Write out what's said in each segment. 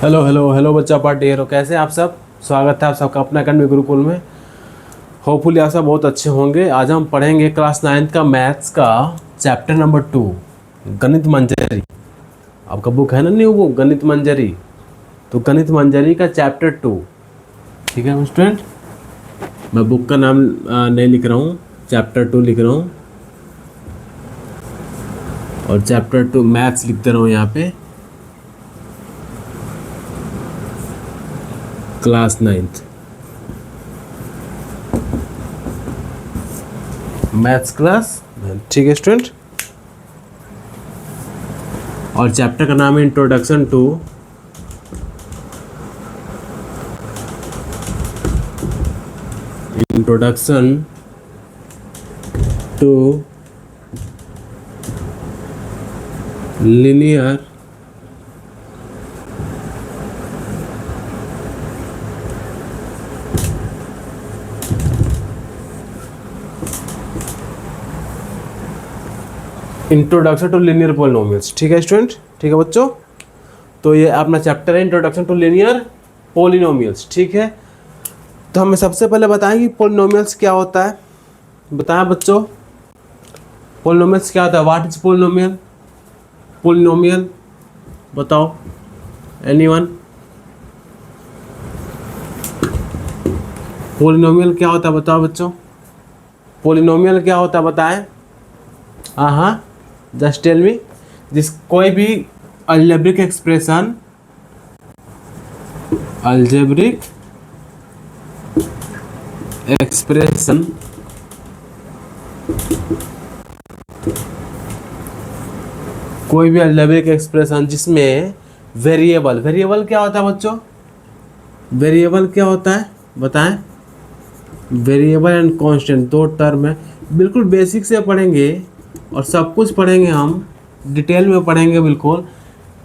Hello hello hello बच्चा party हेरो, कैसे हैं आप सब। स्वागत है आप सबका अपना अकेडमी गुरुकुल में। होपफुली आप सब बहुत अच्छे होंगे। आज हम पढ़ेंगे क्लास 9th का मैथ्स का चैप्टर नंबर 2 गणित मंजरी। आपका बुक है ना न्यू बुक गणित मंजरी, तो गणित मंजरी का चैप्टर 2। ठीक है स्टूडेंट, मैं बुक का नाम नहीं लिख रहा हूँ, चैप्टर 2 लिख रहा हूँ और चैप्टर 2 मैथ्स लिख दे रहा हूँ यहाँ पे। क्लास 9th मैथ्स क्लास, ठीक है स्टूडेंट। और चैप्टर का नाम है introduction to linear introduction to linear polynomials. ठीक है स्टूडेंट, ठीक है बच्चों। तो ये अपना चैप्टर है इंट्रोडक्शन टू लीनियर पॉलिनोमियल्स। ठीक है, तो हमें सबसे पहले बताएं कि पॉलिनोमियल्स क्या होता है। बताएं बच्चों, पॉलिनोमियल्स क्या होता है। What is polynomial? पॉलिनोमियल बताओ, एनीवन। पॉलिनोमियल क्या होता है बताओ बच्चों, पॉलिनोमियल क्या होता है बताएं। हाँ, जस्ट टेल मी। जिस कोई भी अलजेब्रिक एक्सप्रेशन कोई भी अलजेब्रिक एक्सप्रेशन जिसमें वेरिएबल क्या होता है बच्चों, वेरिएबल क्या होता है बताएं। वेरिएबल एंड कांस्टेंट दो टर्म है, बिल्कुल बेसिक से पढ़ेंगे और सब कुछ पढ़ेंगे, हम डिटेल में पढ़ेंगे बिल्कुल।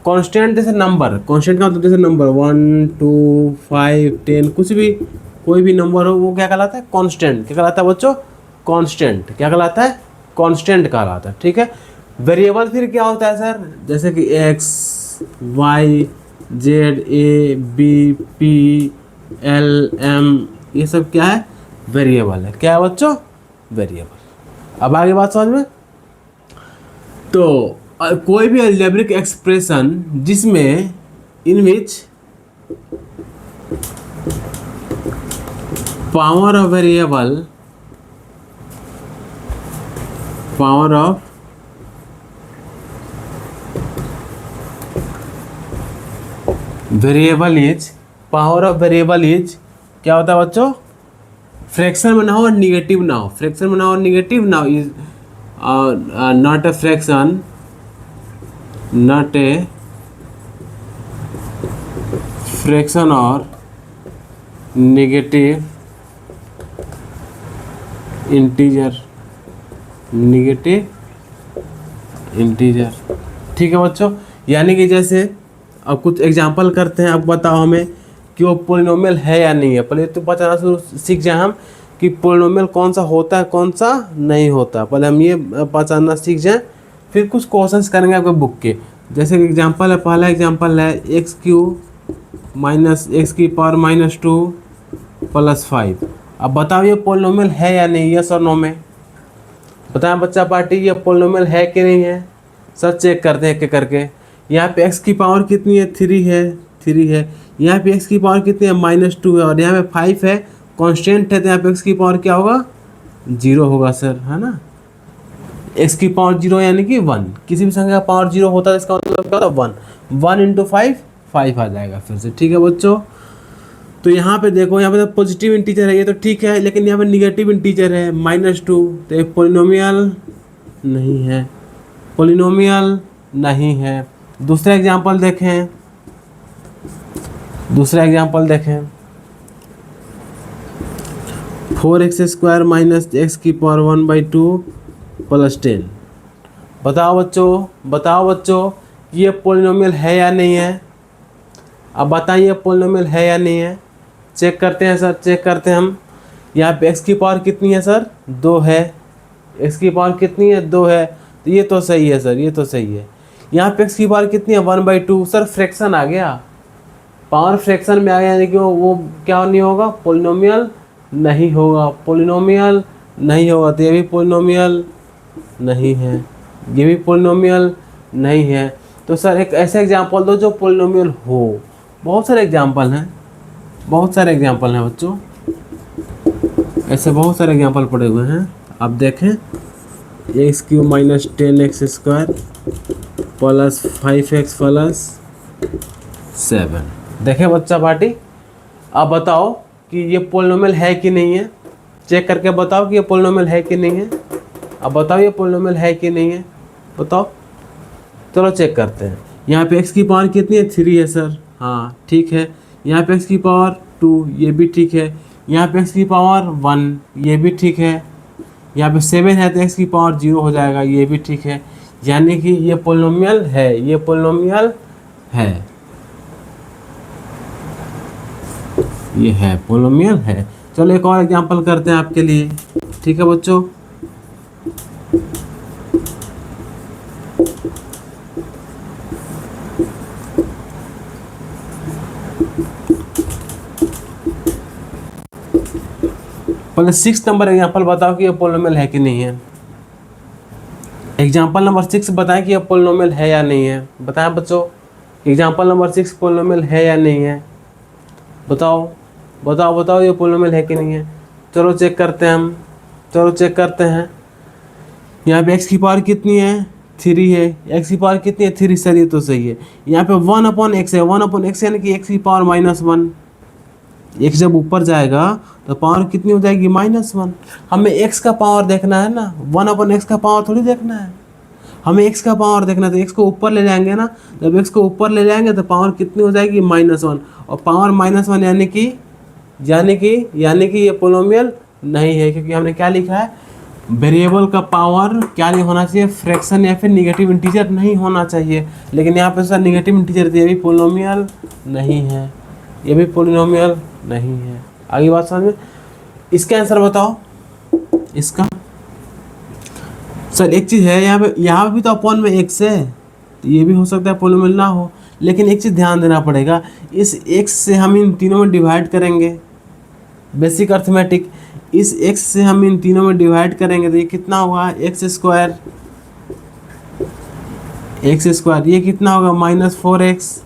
कांस्टेंट जैसे नंबर, कांस्टेंट का मतलब जैसे नंबर 1 2 5 10 कुछ भी, कोई भी नंबर हो वो क्या कहलाता है, कांस्टेंट। क्या कहलाता है बच्चों, कांस्टेंट। क्या कहलाता है, कांस्टेंट कहलाता है। ठीक है। वेरिएबल फिर क्या होता है सर, जैसे कि X Y Z A B P L M, ये सब क्या है, वेरिएबल है। क्या है बच्चों, वेरिएबल। अब आगे बात समझ में। तो कोई भी अलजेब्रिक एक्सप्रेशन जिसमें in which power of variable is क्या होता है बच्चों, फ्रैक्शन में ना हो और निगेटिव ना हो। फ्रैक्शन में ना हो और निगेटिव ना हो इज नॉट ए फ्रैक्शन, और नेगेटिव इंटीजर। ठीक है बच्चों, यानी कि जैसे अब कुछ एग्जांपल करते हैं। अब बताओ हमें कि वो पोलिनोमियल है या नहीं है। पहले तो बताना शुरू सीख जाए हम कि पोलिनोमियल कौन सा होता है कौन सा नहीं होता। पहले हम ये पहचानना सीख जाएं, फिर कुछ क्वेश्चंस करेंगे आपके बुक के। जैसे कि एग्जांपल है, पहला एग्जांपल है x³ माइनस x⁻² + 5। अब बताओ ये पोलिनोमियल है या नहीं, यस और नो में बताएं बच्चा पार्टी, ये पोलिनोमियल है कि नहीं है। सर चेक करते हैं एक करके। यहाँ पे x की पावर कितनी है, 3 है। यहाँ पे x की पावर कितनी है, -2 है। और यहाँ पे 5 है, कांस्टेंट है, तो यहाँ पे x की पावर क्या होगा, 0 होगा सर, है ना। x की पावर 0 यानी कि 1। किसी भी संख्या का पावर 0 होता है, इसका मतलब क्या होता है 1। 1 × 5 5 आ जाएगा फिर से। ठीक है बच्चों, तो यहाँ पे देखो, यहाँ पे तो पॉजिटिव इंटीजर है, ये तो ठीक है, लेकिन यहाँ पे निगेटिव इंटीजर है -2, तो ये पोलिनोमियल नहीं है। दूसरा एग्जांपल देखें, 4x² - x⁻² + 10। बताओ बच्चों ये पोलिनोमियल है या नहीं है। अब बताइए पोलिनोमियल है या नहीं है। चेक करते हैं सर, चेक करते हैं हम। यहाँ पे x की पावर कितनी है सर, 2 है। x की पावर कितनी है, 2 है, तो ये तो सही है सर, ये तो सही है। यहाँ पे x की पावर कितनी है, 1/2। सर फ्रैक्शन आ गया, पावर फ्रैक्शन में आ गया यानी कि वो क्या नहीं होगा, पोलिनोमियल नहीं होगा, पोलिनोमियल नहीं होगा। तो ये भी पोलिनोमियल नहीं है, ये भी पोलिनोमियल नहीं है। तो सर एक ऐसे एग्जांपल दो जो पोलिनोमियल हो। बहुत सारे एग्जांपल हैं, बहुत सारे एग्जांपल हैं बच्चों, ऐसे बहुत सारे एग्जांपल पड़े हुए हैं। आप देखें, x Q minus 10x square plus 5x plus 7। देखें बच्चा पार्टी, आप बताओ कि ये पोलिनोमियल है कि नहीं है। चेक करके बताओ कि ये पोलिनोमियल है कि नहीं है। अब बताओ ये पोलिनोमियल है कि नहीं है, बताओ। चलो चेक करते हैं। यहाँ पे x की पावर कितनी है, 3 है सर, हाँ ठीक है। यहाँ पे x की पावर 2, ये भी ठीक है। यहाँ पे x की पावर 1, ये भी ठीक है। यहाँ पे 7 है तो x की पावर 0 हो जाएगा, ये भी ठीक है। यानी कि ये पोलिनोमियल है, ये पोलिनोमियल है, ये है पोलिनोमियल है। चलो एक और एग्जांपल करते हैं आपके लिए, ठीक है बच्चों। पहले 6 नंबर एग्जांपल बताओ कि ये पोलिनोमियल है कि नहीं है। एग्जांपल नंबर 6 बताएं कि ये पोलिनोमियल है या नहीं है। बताएं बच्चों, एग्जांपल नंबर 6 पोलिनोमियल है या नहीं है, बताओ बताओ बताओ, ये पोलिनोमियल है कि नहीं है। चलो चेक करते हैं हम, चलो चेक करते हैं। यहाँ पे x की पावर कितनी है, 3 है। x की पावर कितनी है, 3 सर, ये तो सही है। यहाँ पे 1/x है, 1/x यानी कि x की पावर -1। x जब ऊपर जाएगा तो पावर कितनी हो जाएगी, -1। हमें x का पावर देखना है ना, 1/x का पावर थोड़ी देखना है, हमें x का पावर देखना है। तो x को ऊपर ले जाएंगे ना, जब x को ऊपर ले जाएंगे तो पावर कितनी हो जाएगी, -1। और पावर -1 यानी कि ये पोलिनोमियल नहीं है, क्योंकि हमने क्या लिखा है, वेरिएबल का पावर क्या नहीं होना चाहिए, फ्रैक्शन या फिर निगेटिव इंटीजर नहीं होना चाहिए। लेकिन यहाँ पे सर निगेटिव इंटीजर, ये भी पोलिनोमियल नहीं है, ये भी पोलिनोमियल नहीं है। आगे बात समझ में। इसका आंसर बताओ, इसका सर एक चीज़ है, यहाँ पे भी तो अपॉन में x है, तो ये भी हो सकता है पोलिनोमियल ना हो। लेकिन एक चीज़ ध्यान देना पड़ेगा, इस x से हम इन तीनों में डिवाइड करेंगे, बेसिक अर्थमेटिक। इस x से हम इन तीनों में डिवाइड करेंगे तो ये कितना होगा, एक्स स्क्वायर, ये कितना होगा, -4x,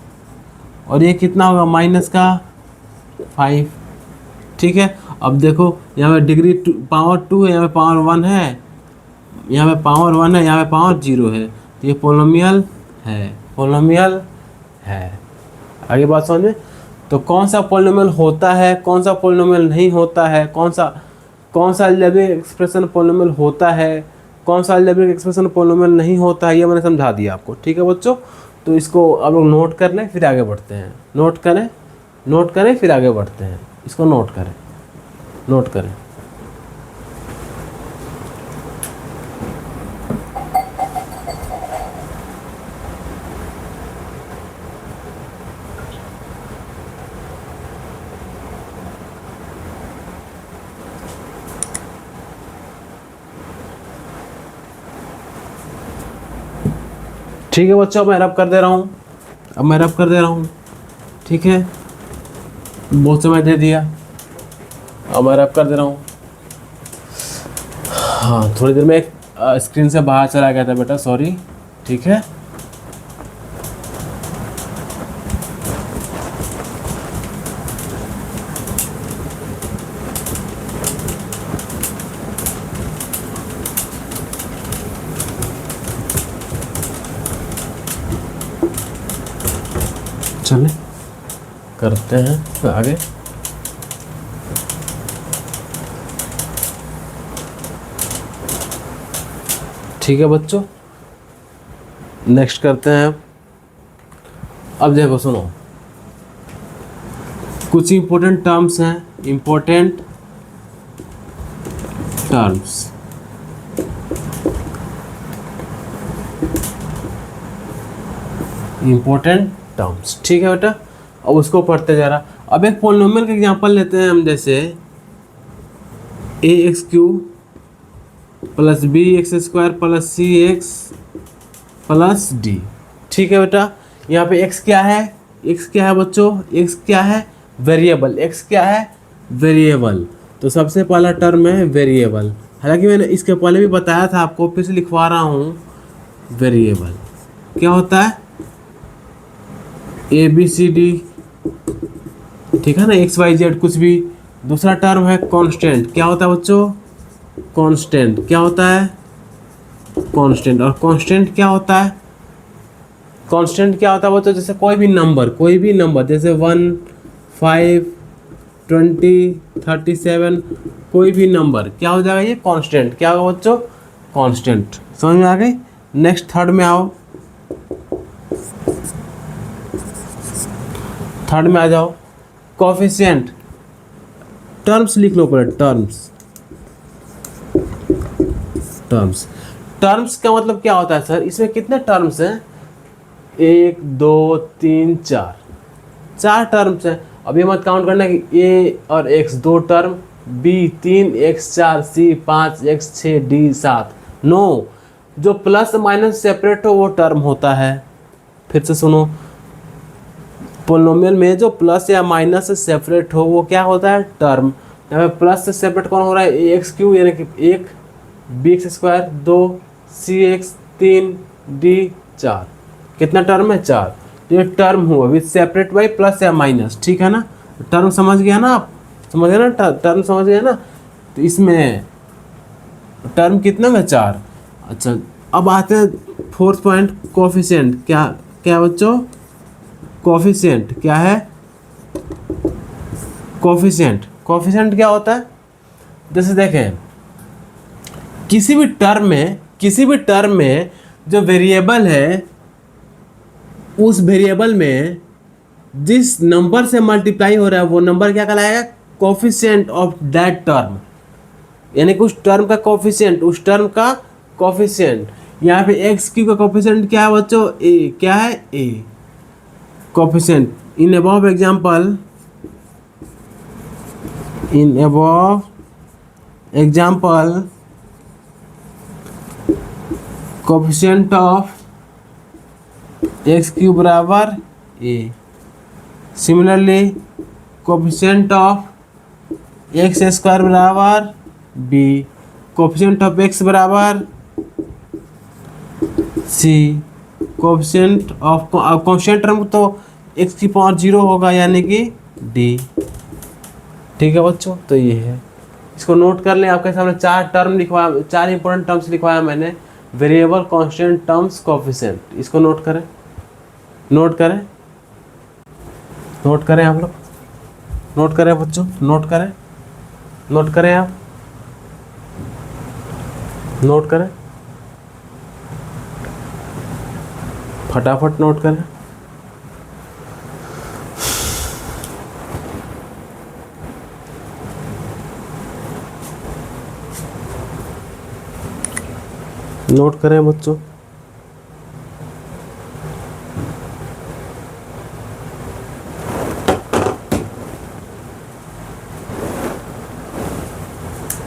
और ये कितना होगा, -5। ठीक है। अब देखो यहाँ पे डिग्री पावर 2 है, यहाँ पे पावर 1 है, यहाँ पे पावर 1 है, यहाँ पे पावर 0 है। तो ये पोलिनोमियल है, पोलिनोमियल है। आगे बात समझ में। तो कौन सा पोलिनोमियल होता है, कौन सा पोलिनोमियल नहीं होता है, कौन सा अलजेब्रिक एक्सप्रेशन पोलिनोमियल होता है, कौन सा अलजेब्रिक एक्सप्रेशन पोलिनोमियल नहीं होता है, ये मैंने समझा दिया आपको। ठीक है बच्चों, तो इसको आप लोग नोट कर लें, फिर आगे बढ़ते हैं। नोट करें फिर आगे बढ़ते हैं। इसको नोट करें। ठीक है बच्चों, मैं रब कर दे रहा हूँ। ठीक है, बहुत समय दे दिया, अब मैं रब कर दे रहा हूँ। हाँ, थोड़ी देर में एक स्क्रीन से बाहर चला गया था बेटा, सॉरी। ठीक है, चले करते हैं आगे। ठीक है बच्चों, नेक्स्ट करते हैं। अब देखो सुनो, कुछ इंपॉर्टेंट टर्म्स हैं, इंपॉर्टेंट टर्म्स। ठीक है बेटा, अब उसको पढ़ते जा रहा। अब एक पोलिनोमियल का एग्जांपल लेते हैं हम, जैसे ax³ + bx² + cx + d। ठीक है बेटा, यहाँ पे x क्या है, एक्स क्या है बच्चों, एक्स क्या है वेरिएबल, एक्स क्या है वेरिएबल। तो सबसे पहला टर्म है वेरिएबल, हालांकि मैंने इसके पहले भी बताया था आपको, फिर से लिखवा रहा हूँ। वेरिएबल क्या होता है, ए बी सी डी, ठीक है ना, एक्स वाई जेड कुछ भी। दूसरा टर्म है कांस्टेंट, क्या होता है बच्चों, कांस्टेंट क्या होता है, कांस्टेंट। और कांस्टेंट क्या होता है, कांस्टेंट क्या होता है बच्चों, जैसे कोई भी नंबर जैसे 1 5 20 37, कोई भी नंबर क्या हो जाएगा, ये कांस्टेंट क्या होगा बच्चों, कांस्टेंट। समझ में आ गई। नेक्स्ट थर्ड में आओ, थर्ड में आ जाओ, कोफिशिएंट। टर्म्स लिख लो पहले, टर्म्स का मतलब क्या होता है सर, इसमें कितने टर्म्स हैं, 1 2 3 4, 4 टर्म्स हैं। अब ये मत काउंट करना कि ए और एक्स 2 टर्म, बी 3 एक्स 4, सी 5 एक्स 6, डी 7। नो, जो प्लस माइनस सेपरेट हो वो टर्म होता है। फिर से सुनो, पोलिनोमियल में जो प्लस या माइनस से सेपरेट हो वो क्या होता है, टर्म। यहाँ पे प्लस से सेपरेट कौन हो रहा है, ए एक्स क्यू यानी कि 1, बी एक्स स्क्वायर 2, सी एक्स 3, डी 4। कितना टर्म है, 4। ये टर्म हुआ विथ सेपरेट बाई प्लस या माइनस, ठीक है ना। टर्म समझ गया ना आप, समझ गए ना, टर्म समझ गया ना। तो इसमें टर्म कितना में, 4। अच्छा, अब आते हैं फोर्थ पॉइंट, कोफिशिएंट। क्या क्या बच्चों, कोफिशिएंट क्या है, कोफिशिएंट क्या होता है, जैसे देखें किसी भी टर्म में जो वेरिएबल है, उस वेरिएबल में जिस नंबर से मल्टीप्लाई हो रहा है वो नंबर क्या कहलाएगा, कोफिशिएंट ऑफ दैट टर्म। यानी कि उस टर्म का कोफिशिएंट, यहाँ पे एक्स क्यू का कोफिशिएंट क्या है बच्चों, ए, क्या है A. Coefficient in above example, coefficient of x cube बराबर A. Similarly coefficient of x square बराबर बी, कोफिशिएंट ऑफ एक्स बराबर C, coefficient of constant term तो एक्स की पावर 0 होगा यानी कि डी। ठीक है बच्चों, तो ये है, इसको नोट कर लें। आपके सामने 4 टर्म लिखवाया, 4 इंपॉर्टेंट टर्म्स लिखवाया मैंने, वेरिएबल, कांस्टेंट, टर्म्स, कोफिशिएंट। इसको नोट करें आप लोग, नोट करें बच्चों, नोट करें आप, नोट करें, फटाफट नोट करें। नोट करें बच्चों,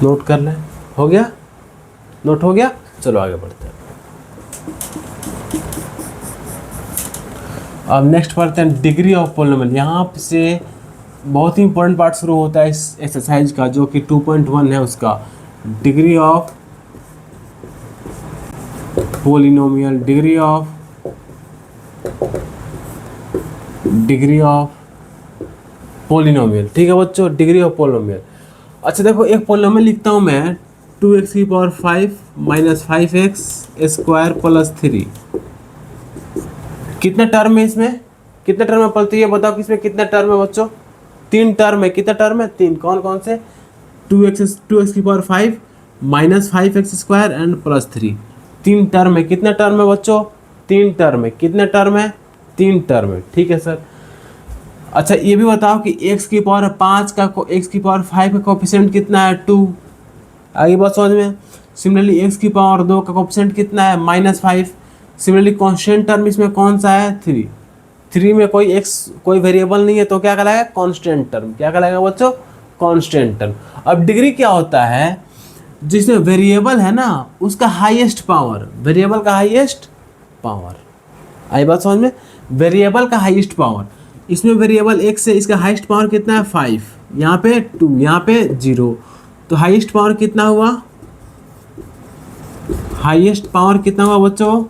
नोट कर लें। हो गया, नोट हो गया, चलो आगे बढ़ते हैं। अब नेक्स्ट पढ़ते हैं डिग्री ऑफ पोलिनोमियल। यहाँ से बहुत ही इंपॉर्टेंट पार्ट शुरू होता है इस एक्सरसाइज का, जो कि 2.1 है उसका, degree of polynomial, degree of polynomial. ठीक है बच्चों, डिग्री ऑफ पोलिनोमियल। अच्छा देखो, एक पोलिनोमियल लिखता हूँ मैं, 2x की power 5 minus 5x square plus 3। कितने टर्म है इसमें, कितने टर्म है पलती है, बताओ कि इसमें कितने टर्म है बच्चों, 3 टर्म है। कितने टर्म है, 3। कौन कौन से, 2x की power 5 minus 5x square and plus 3। 3 term है। कितने टर्म है बच्चों, 3 टर्म है। कितने टर्म है, 3 टर्म है। ठीक है सर। अच्छा ये भी बताओ कि x की पावर 5 का x की पावर 5 का कोफिशिएंट कितना है, 2। आगे बात समझ में। सिमिलरली x की पावर 2 का कोफिशिएंट कितना है, -5। सिमिलरली कांस्टेंट टर्म इसमें कौन सा है, 3। 3 में कोई वेरिएबल नहीं है तो क्या कहलाएगा, कांस्टेंट टर्म। क्या कहलाएगा बच्चों, कांस्टेंट टर्म। अब डिग्री क्या होता है, जिसमें वेरिएबल है ना उसका हाईएस्ट पावर, वेरिएबल का हाईएस्ट पावर। आई बात समझ में, वेरिएबल का हाईएस्ट पावर। इसमें वेरिएबल x है, इसका हाईएस्ट पावर कितना है 5, यहाँ पे 2, यहाँ पे 0, तो हाईएस्ट पावर कितना हुआ, हाईएस्ट पावर कितना हुआ बच्चों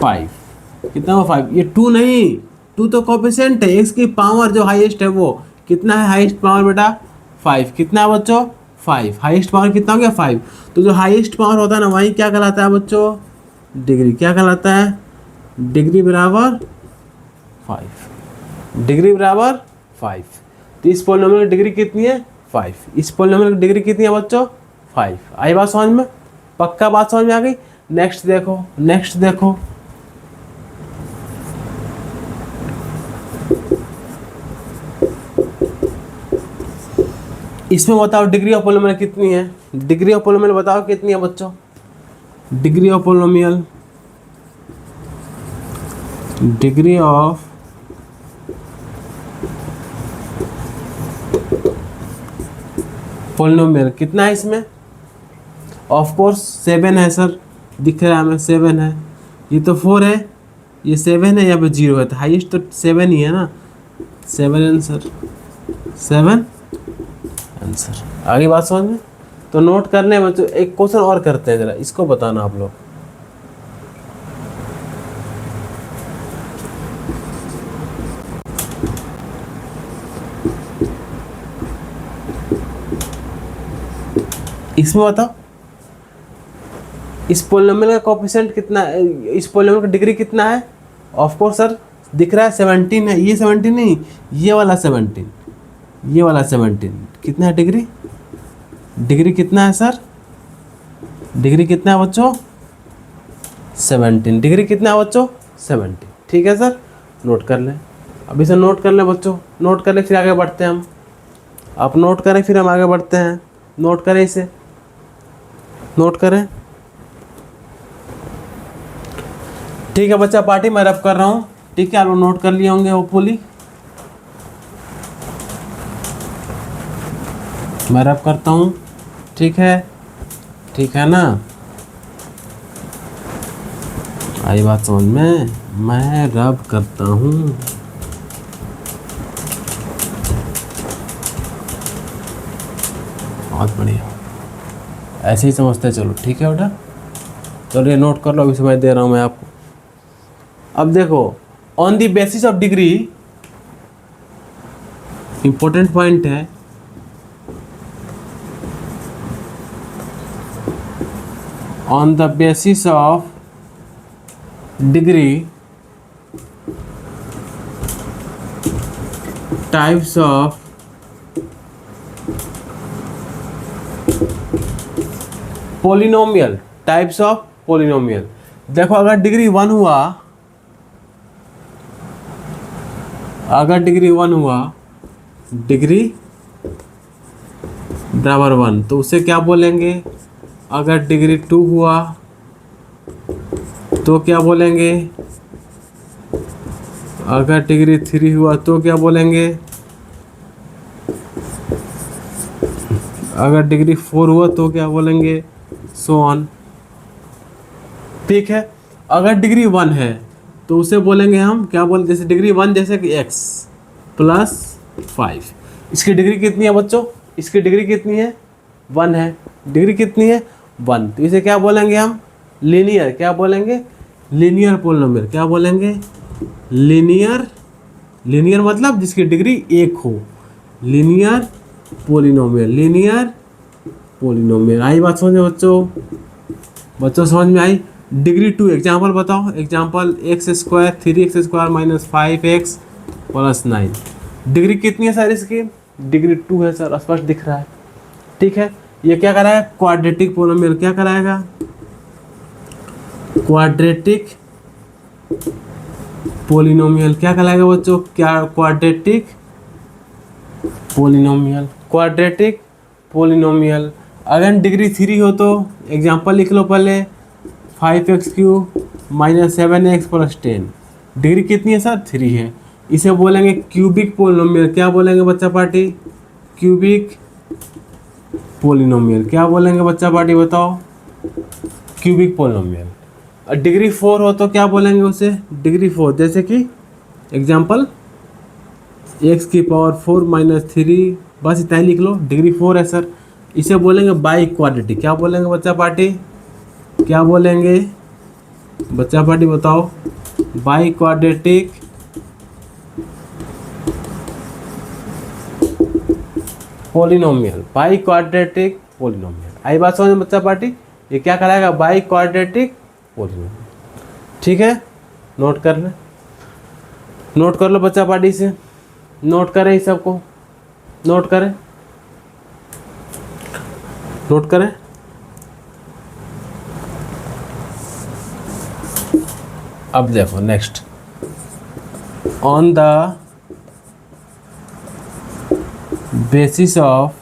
5, कितना हुआ 5, ये 2 नहीं, 2 तो कोफिशिएंट है, x की पावर जो हाईएस्ट है वो कितना है, हाईएस्ट पावर बेटा 5, कितना है बच्चों 5, हाईएस्ट पावर कितना हो गया 5, तो जो हाईएस्ट पावर होता है ना वही क्या कहलाता है बच्चों, डिग्री, क्या कहलाता है, डिग्री बराबर 5, डिग्री बराबर 5, तो इस पॉलिनोमियल की डिग्री कितनी है 5, इस पॉलिनोमियल की डिग्री कितनी है बच्चों 5, आई बात समझ में, पक्का बात समझ में आ गई। नेक्स्ट देखो, नेक्स्ट देखो, इसमें बताओ डिग्री ऑफ पॉलिनोमियल कितनी है, डिग्री ऑफ पॉलिनोमियल बताओ कितनी है बच्चों, degree of polynomial, degree of polynomial कितना है इसमें, ऑफ कोर्स 7 है सर, दिख रहा है हमें 7 है, ये तो 4 है, ये 7 है, यहाँ पे 0 है, तो हाईएस्ट तो 7 ही है ना, 7 आंसर, 7 आंसर। आगे बात समझ में, तो नोट करने में तो एक क्वेश्चन और करते हैं, जरा इसको बताना आप लोग, इसमें बताओ इस पॉलिनोमियल का कोएफिशिएंट कितना है, इस पॉलिनोमियल का डिग्री कितना है, ऑफ कोर्स सर दिख रहा है 17 है, ये 17 नहीं, ये वाला 17, ये वाला 17 कितना है डिग्री, डिग्री कितना है सर, डिग्री कितना है बच्चों 17, डिग्री कितना है बच्चों 17, ठीक है सर, नोट कर लें, अभी से नोट कर लें बच्चों, नोट कर लें फिर आगे बढ़ते हैं हम, आप नोट करें फिर हम आगे बढ़ते हैं, नोट करें इसे, नोट करें, ठीक है बच्चा पार्टी मैं रब कर रहा हूँ, ठीक है आप लोग नोट कर लिए होंगे होपफुली, मैं रब करता हूँ, ठीक है ना, आई बात समझ में, मैं रब करता हूँ, बहुत बढ़िया, ऐसे ही समझते चलो, ठीक है बेटा, चलो ये नोट कर लो, अभी समय दे रहा हूँ मैं आपको। अब देखो on the basis of degree, important point है, on the basis of degree types of polynomial, types of polynomial, देखो अगर डिग्री 1 हुआ, अगर डिग्री 1 हुआ, डिग्री बराबर 1, तो उसे क्या बोलेंगे, अगर डिग्री 2 हुआ तो क्या बोलेंगे, अगर डिग्री 3 हुआ तो क्या बोलेंगे, अगर डिग्री 4 हुआ तो क्या बोलेंगे, सो ऑन, ठीक है। अगर डिग्री 1 है तो उसे बोलेंगे हम क्या बोले, जैसे डिग्री 1 जैसे कि x प्लस 5, इसकी डिग्री कितनी है बच्चों, इसकी डिग्री कितनी है 1 है, डिग्री कितनी है 1, तो इसे क्या बोलेंगे हम, लीनियर, क्या बोलेंगे, लीनियर पॉलिनोमियल, क्या बोलेंगे, लीनियर, लीनियर मतलब जिसकी डिग्री 1 हो, लीनियर पॉलिनोमियल, लीनियर पॉलिनोमियल। आई बात समझ में बच्चों, बच्चों समझ में आई। डिग्री 2 एग्जाम्पल बताओ, example x² 3x² minus 5x plus 9, degree कितनी है सर इसकी, डिग्री 2 है सर, स्पष्ट दिख रहा है, ठीक है। ये क्या कराएगा, क्वाड्रेटिक पॉलिनोमियल, क्या कराएगा, क्वाड्रेटिक पॉलिनोमियल, क्या कहलाएगा बच्चों, क्या क्वाड्रेटिक पॉलिनोमियल, क्वाड्रेटिक पॉलिनोमियल। अगर डिग्री 3 हो तो एग्जाम्पल लिख लो पहले, 5x³ minus 7x plus 10, degree कितनी है सर 3 है, इसे बोलेंगे क्यूबिक पॉलिनोमियल, क्या बोलेंगे बच्चा पार्टी, क्यूबिक पॉलिनोमियल, क्या बोलेंगे बच्चा पार्टी बताओ, क्यूबिक पॉलिनोमियल। और डिग्री 4 हो तो क्या बोलेंगे उसे, डिग्री 4 जैसे कि एग्जाम्पल एक्स की पावर 4 माइनस 3, बस इतना ही लिख लो, डिग्री 4 है सर। इसे बोलेंगे बाई क्वाड्रेटिक। क्या बोलेंगे बच्चा पार्टी, क्या बोलेंगे बच्चा पार्टी बताओ, biquadratic polynomial, biquadratic polynomial. आई बात समझ में बच्चा पार्टी, ये क्या कहलाएगा, बाई क्वाड्रेटिक पोलिनोमियल। ठीक है, नोट कर ले, नोट कर लो बच्चा पार्टी से, नोट करें इस सबको, नोट करें, नोट करें। अब देखो next, on the basis of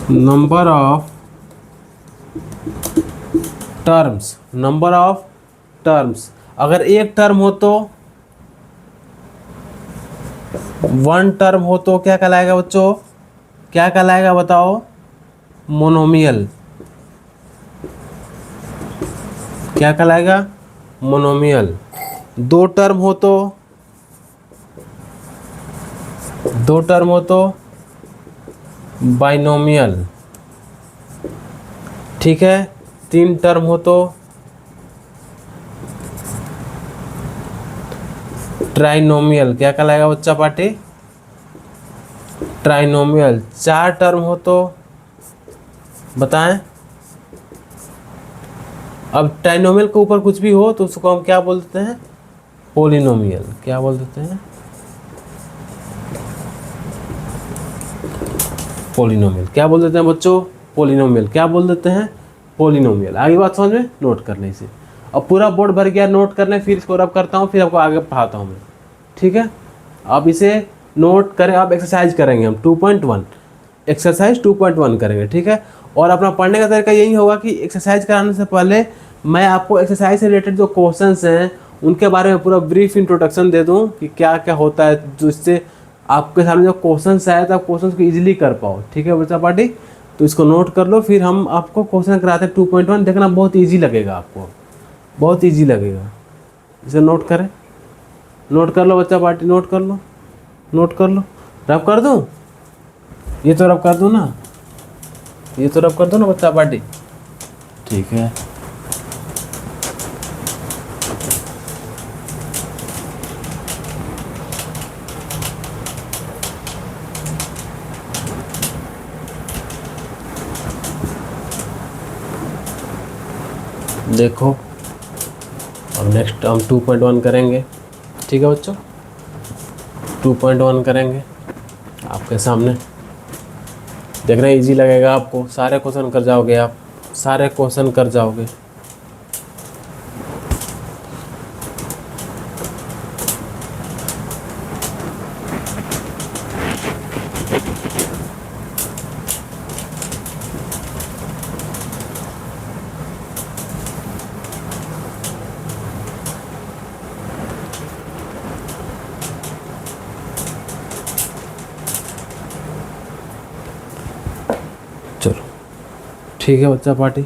number of terms, number of terms, अगर एक टर्म हो तो, वन टर्म हो तो क्या कहलाएगा बच्चों, क्या कहलाएगा बताओ, मोनोमियल। क्या कहलाएगा, मोनोमियल। दो टर्म हो तो, दो टर्म हो तो बाइनोमियल। ठीक है, तीन टर्म हो तो ट्राइनोमियल। क्या कहलाएगा बच्चा पार्टी, ट्राइनोमियल। चार टर्म हो तो बताएं, अब ट्राइनोमियल के ऊपर कुछ भी हो तो उसको हम क्या बोल देते हैं, पोलिनोमियल। क्या बोल देते हैं, पोलिनोमियल। क्या बोल देते हैं बच्चों, पोलिनोमियल। क्या बोल देते हैं, पोलिनोमियल। आगे बात समझ में, नोट करने से। अब पूरा बोर्ड भर गया नोट करने, फिर इसको रब करता हूँ, फिर आपको आगे पढ़ाता हूँ मैं। ठीक है, अब इसे नोट करें, अब एक्सरसाइज करेंगे हम 2.1, एक्सरसाइज 2.1 करेंगे। ठीक है, और अपना पढ़ने का तरीका यही होगा कि एक्सरसाइज कराने से पहले मैं आपको एक्सरसाइज से रिलेटेड जो क्वेश्चंस हैं उनके बारे में पूरा ब्रीफ इंट्रोडक्शन दे दूं कि क्या क्या होता है, जिससे आपके सामने जो क्वेश्चंस आए तो आप क्वेश्चंस को इजीली कर पाओ। ठीक है बच्चा पार्टी, तो इसको नोट कर लो, फिर हम आपको क्वेश्चन कराते हैं 2.1। देखना बहुत ईजी लगेगा आपको, बहुत ईजी लगेगा। इसे नोट करें, नोट कर लो बच्चा पार्टी, नोट कर लो, नोट कर लो। रब कर दूं, ये तो रब कर दूं ना, ये तो रब कर दो ना बच्चा पार्टी। ठीक है, देखो, और नेक्स्ट हम 2.1 करेंगे। ठीक है बच्चों, 2.1 करेंगे आपके सामने। देखना इजी लगेगा आपको, सारे क्वेश्चन कर जाओगे आप, सारे क्वेश्चन कर जाओगे। चलो ठीक है बच्चा पार्टी,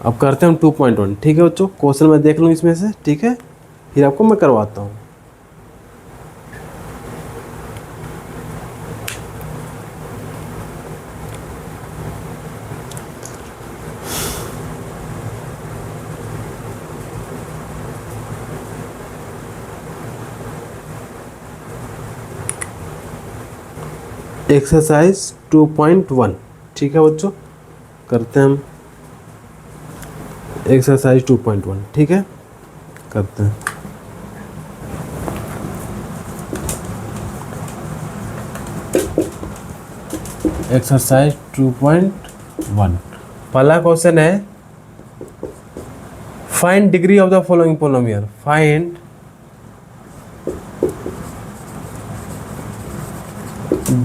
अब करते हैं हम 2.1। ठीक है बच्चों, क्वेश्चन मैं देख लूँ इसमें से। ठीक है, फिर आपको मैं करवाता हूँ। एक्सरसाइज 2.1। ठीक है बच्चों, करते हैं हम एक्सरसाइज 2.1। ठीक है, करते हैं। एक्सरसाइज 2.1, पहला क्वेश्चन है, find degree of the following polynomial. Find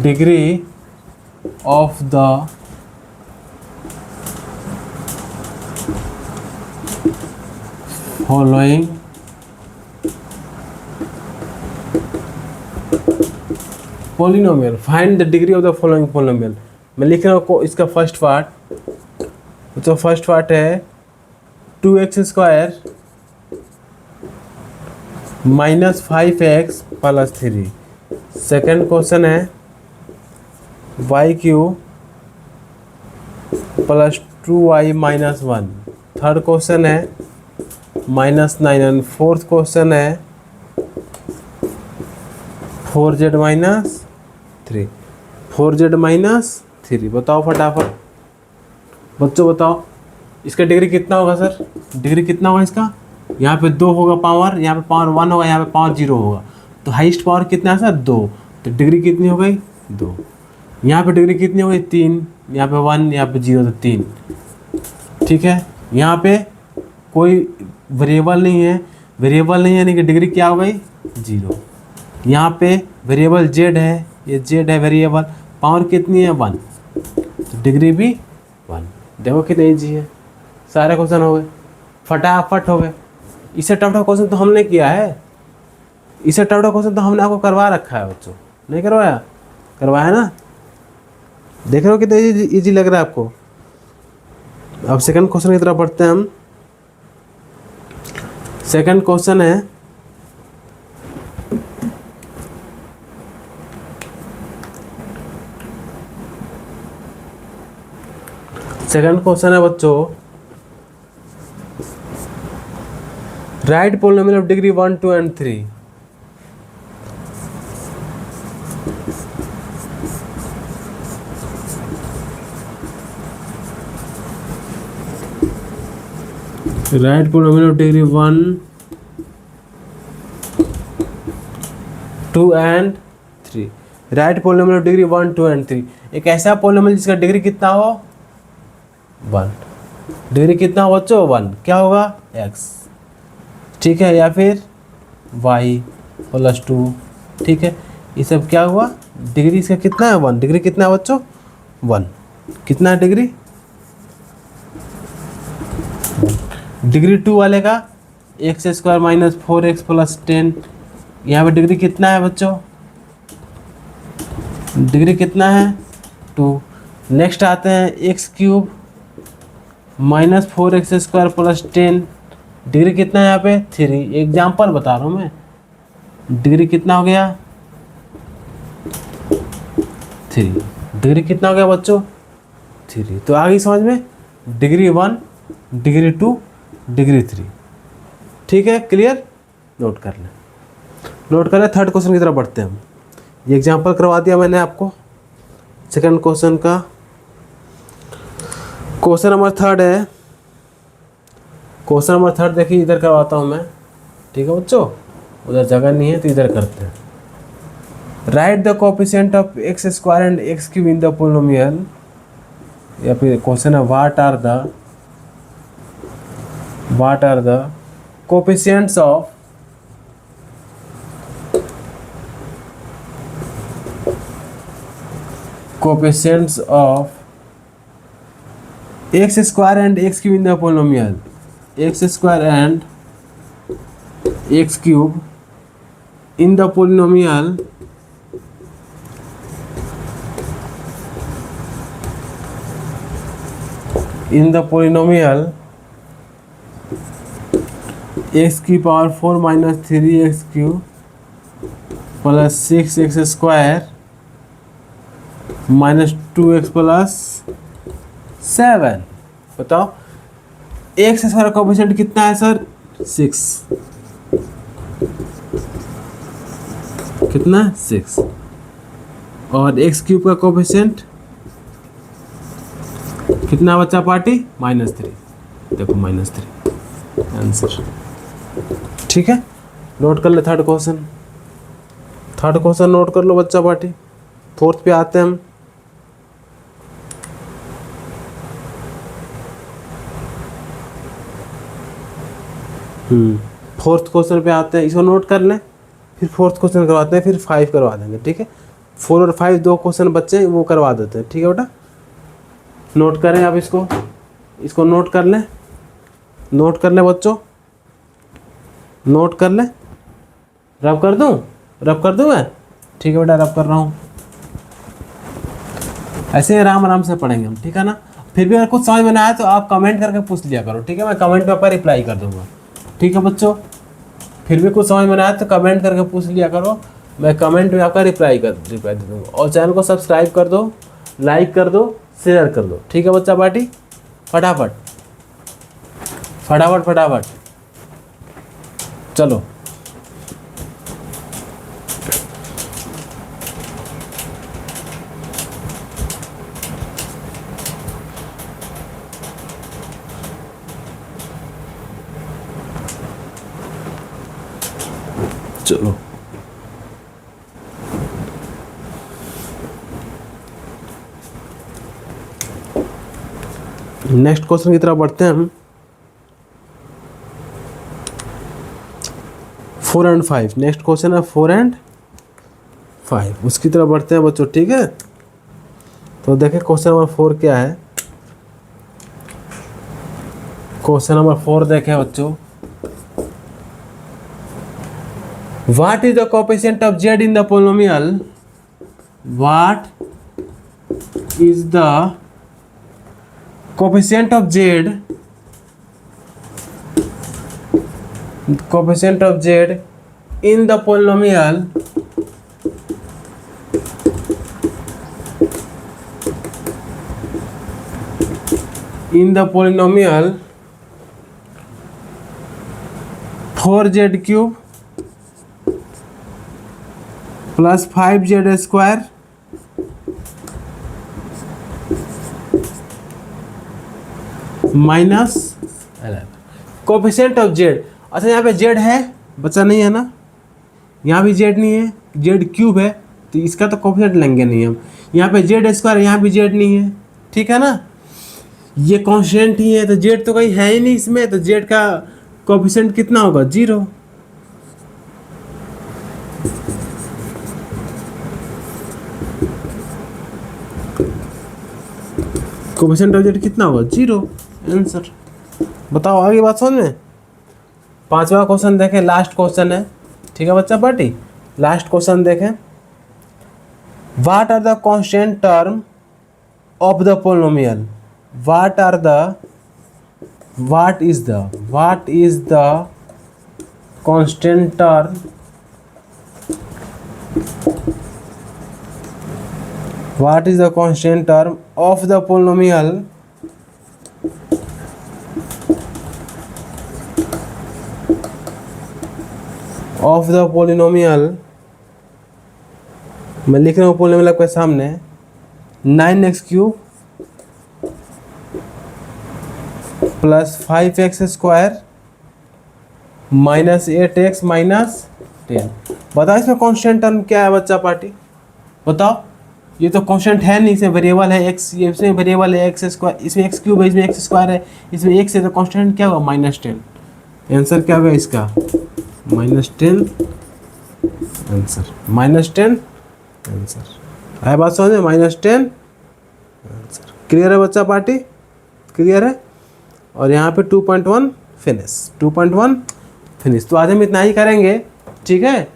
degree of the following polynomial। find the degree of the following polynomial। मैं लिख रहा हूँ इसका फर्स्ट पार्ट, तो फर्स्ट पार्ट है 2x² minus 5x plus 3। Second question है y³ plus 2y minus 1। Third question है -9 and fourth question है 4z माइनस 3। 4z माइनस 3 बताओ फटाफट बच्चों, बताओ इसका डिग्री कितना होगा सर? डिग्री कितना होगा इसका? यहाँ पे 2 होगा पावर, यहाँ पे पावर 1 होगा, यहाँ पे पावर 0 होगा। तो हाईएस्ट पावर कितना है सर? 2। तो डिग्री कितनी हो गई? 2। यहाँ पे डिग्री कितनी हो गई? 3। यहाँ पे 1, यहाँ पे 0, तो 3। ठीक है, यहाँ पे कोई वेरिएबल नहीं है, वेरिएबल नहीं है यानी कि डिग्री क्या हो गई? 0। यहाँ पे वेरिएबल z है, ये z है वेरिएबल, पावर कितनी है? 1, तो डिग्री भी 1। देखो कितने ईजी है, सारे क्वेश्चन हो गए, फटाफट हो गए। इससे टफ क्वेश्चन तो हमने किया है, इससे टफ क्वेश्चन तो हमने आपको करवा रखा है बच्चों, नहीं करवाया? करवाया ना? देख रहे हो कितना इजी लग रहा है आपको। अब सेकंड क्वेश्चन की तरफ बढ़ते हैं हम। सेकंड क्वेश्चन है बच्चों, right polynomial of degree 1, 2 and 3। Right polynomial of degree 1, 2 and 3। Right polynomial of degree 1, 2 and 3 एक ऐसा पोलिनोमियल जिसका डिग्री कितना हो? 1। डिग्री कितना हो बच्चों? 1। क्या होगा? x। ठीक है, या फिर y प्लस 2। ठीक है, ये सब क्या हुआ? डिग्री इसका कितना है? 1। डिग्री कितना है बच्चों? 1। कितना है डिग्री? डिग्री 2 वाले का x² माइनस 4x प्लस 10। यहाँ पे डिग्री कितना है बच्चों? डिग्री कितना है? 2। नेक्स्ट आते हैं x³ minus 4x² plus 10। Degree कितना है यहाँ पे? 3। एग्जाम्पल बता रहा हूँ मैं। डिग्री कितना हो गया? 3। डिग्री कितना हो गया बच्चों? 3। तो आ गई समझ में? Degree 1, degree 2, degree 3। ठीक है, क्लियर? नोट कर लें, नोट कर लें। थर्ड क्वेश्चन की तरफ बढ़ते हैं हम। ये एग्जाम्पल करवा दिया मैंने आपको सेकंड क्वेश्चन का। क्वेश्चन नंबर थर्ड है, क्वेश्चन नंबर थर्ड देखिए, इधर करवाता हूँ मैं। ठीक है बच्चों, उधर जगह नहीं है तो इधर करते हैं। Write the coefficient of x² and x³ in the polynomial, या फिर क्वेश्चन है what are the coefficients of x² and x³ in the polynomial, x² and x³ in the polynomial x की power 4 minus 3x³ plus 6x² minus 2x plus 7। बताओ x² का coefficient कितना है sir? 6। कितना? 6। और x³ का coefficient कितना बच्चा पार्टी? -3। देखो -3 आंसर। ठीक है, नोट कर ले थर्ड क्वेश्चन नोट कर लो बच्चा पार्टी। फोर्थ पे आते हैं हम। फोर्थ क्वेश्चन पे आते हैं, इसको नोट कर लें, फिर फोर्थ क्वेश्चन करवाते हैं, फिर 5 करवा देंगे। ठीक है, 4 और 5 दो क्वेश्चन बच्चे वो करवा देते हैं। ठीक है बेटा, नोट करें आप इसको नोट कर लें, नोट कर लें बच्चों, नोट कर लें। रब कर दूँ मैं? ठीक है बेटा, रब कर रहा हूँ। ऐसे आराम से पढ़ेंगे हम, ठीक है ना। फिर भी अगर कुछ समझ में ना आए तो आप कमेंट करके पूछ लिया करो, ठीक है, मैं कमेंट पे आपका रिप्लाई कर दूंगा, ठीक है बच्चों। फिर भी कुछ समझ में ना आए तो कमेंट करके पूछ लिया करो, मैं कमेंट में आपका रिप्लाई दे दूँगा। और चैनल को सब्सक्राइब कर दो, लाइक कर दो, शेयर कर दो, ठीक है बच्चा पार्टी। फटाफट फटाफट फटाफट चलो। चलो नेक्स्ट क्वेश्चन की तरफ बढ़ते हैं हम। 4 और 5, नेक्स्ट क्वेश्चन है 4 और 5, उसकी तरफ बढ़ते हैं बच्चों, ठीक है। तो देखें क्वेश्चन नंबर 4 क्या है। क्वेश्चन नंबर 4 देखें बच्चों, What is the coefficient of z in the polynomial? What is the coefficient of z? Coefficient of z in the polynomial polynomial 4z cube plus 5z square minus 11। Coefficient of Z, अच्छा यहाँ पे Z है बच्चा, नहीं है ना, यहाँ भी जेड नहीं है, जेड क्यूब है, तो इसका तो कोफिशिएंट लेंगे नहीं हम। यहाँ पे जेड स्क्वायर, यहाँ भी जेड नहीं है, ठीक है ना, ये कांस्टेंट ही है, तो जेड तो कहीं है ही नहीं इसमें, तो जेड का कोफिशिएंट कितना होगा, 0। कोफिशिएंट ऑफ जेड कितना होगा, 0, आंसर। बताओ आगे बात समझ में। 5वां क्वेश्चन देखें, लास्ट क्वेश्चन है, ठीक है बच्चा पार्टी। लास्ट क्वेश्चन देखें, what are the constant term of the polynomial? What is the constant term What is the constant term of the polynomial मैं लिख रहा हूँ पोलिनोमियल आपके सामने, 9x cube plus 5x square minus 8x minus 10। बताओ इसमें constant term क्या है बच्चा पार्टी, बताओ। ये तो कांस्टेंट है नहीं, इसमें वेरिएबल है x, ये इसमें वेरिएबल है x स्क्वायर, इसमें x क्यूब है, इसमें x स्क्वायर है, इसमें x है, तो कांस्टेंट क्या होगा, -10। आंसर क्या होगा इसका, -10 आंसर, -10 आंसर। आया बात समझ में, -10 आंसर। क्लियर है बच्चा पार्टी, क्लियर है। और यहाँ पे 2.1 फिनिश, 2.1 फिनिश। तो आज हम इतना ही करेंगे, ठीक है,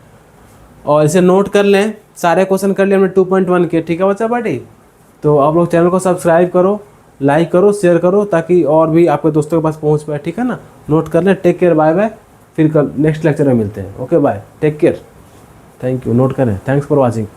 और इसे नोट कर लें, सारे क्वेश्चन कर लिए हमने 2.1 के, ठीक है बच्चा पार्टी। तो आप लोग चैनल को सब्सक्राइब करो, लाइक करो, शेयर करो, ताकि और भी आपके दोस्तों के पास पहुंच पाए, ठीक है ना। नोट कर लें। टेक केयर, बाय बाय, फिर कल नेक्स्ट लेक्चर में मिलते हैं। Okay bye, take care, thank you. Note करें, थैंक्स फॉर वॉचिंग।